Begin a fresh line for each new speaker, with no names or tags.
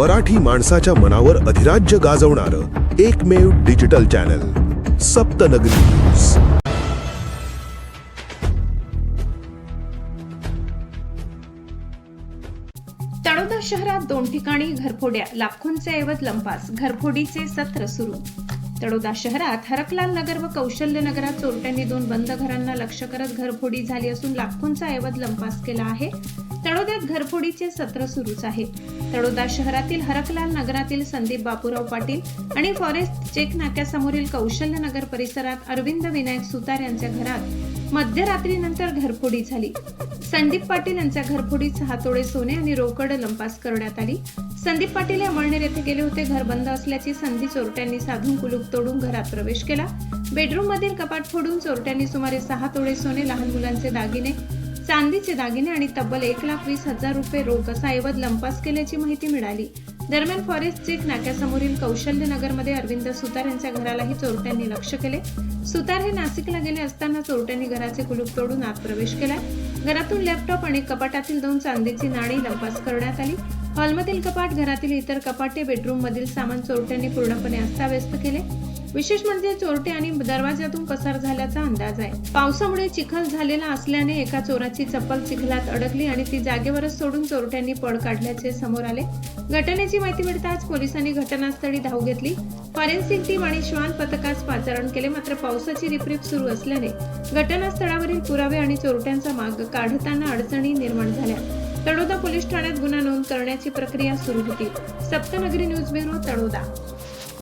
मराठी माणसाच्या मनावर अधिराज्य गाजवणारं एकमेव डिजिटल चॅनल सप्तनगरी न्यूज।
तळोदा शहरात 2 ठिकाणी घरफोड्या, लाखोंचे ऐवज लंपास, घरफोडीचे सत्र सुरू। तळोदा शहरात हरकलाल नगर व कौशल्य नगरात चोरट्यांनी 2 बंद घरांना लक्ष्य करत घरफोडी झाली असून लाखोंचा ऐवज लंपास केला आहे। तळोद्यात घरफोडीचे सत्र सुरूच आहे। तळोदा शहरातील हरकलाल नगरातील संदीप बापूराव पाटील आणि फॉरेस्ट चेक नाक्यासमोरील कौशल्य नगर परिसरात अरविंद विनायक सुतार यांच्या घरात मध्यरात्रीनंतर घरफोडी झाली। संदीप पाटील यांच्या घरफोडीत 6 तोळे सोने आणि रोकड लंपास करण्यात आली। संदीप पाटील हे अमळनेर येथे गेले होते। घर बंद असल्याची संधी चोरट्यांनी साधून कुलूप तोडून घरात प्रवेश केला। बेडरूम मधील कपाट फोडून चोरट्यांनी सुमारे 6 तोळे सोने, लहान मुलांचे दागिने, चांदीचे दागिने आणि तब्बल 1,20,000 रुपये रोख असा ऐवज लंपास केल्याची माहिती मिळाली। दरम्यान फॉरेस्ट चेक नाक्यासमोरील कौशल्य नगरमध्ये अरविंद सुतार यांच्या घरालाही चोरट्यांनी लक्ष्य केले। सुतार हे नाशिकला गेले असताना चोरट्यांनी घराचे कुलूप तोडून आत प्रवेश केला। घरातून लॅपटॉप आणि कपाटातील 2 चांदीची नाणी लंपास करण्यात आली। हॉलमधील कपाट, घरातील इतर कपाटे, बेडरूम मधील सामान चोरट्यांनी पूर्णपणे अस्ताव्यस्त केले। विशेष म्हणजे चोरटे आणि दरवाजातून पसार झाल्याचा अंदाज आहे। पावसामुळे चिखल झालेला असल्याने एका चोराची चप्पल चिखलात अडकली आणि ती जागेवरच सोडून चोरट्यांनी पळ काढल्याचे समोर आले। घटनेची माहिती मिळताच पोलिसांनी घटनास्थळी धाव घेतली। फॉरेन्सिक टीम आणि श्वान पथकास पाचारण केले। मात्र पावसाची रिपरिप सुरू असल्याने घटनास्थळावरील पुरावे आणि चोरट्यांचा माग काढताना अडचणी निर्माण झाल्या। तळोदा पोलीस ठाण्यात गुन्हा नोंद करण्याची प्रक्रिया सुरू होती। सप्तनगरी न्यूज ब्युरो, तळोदा।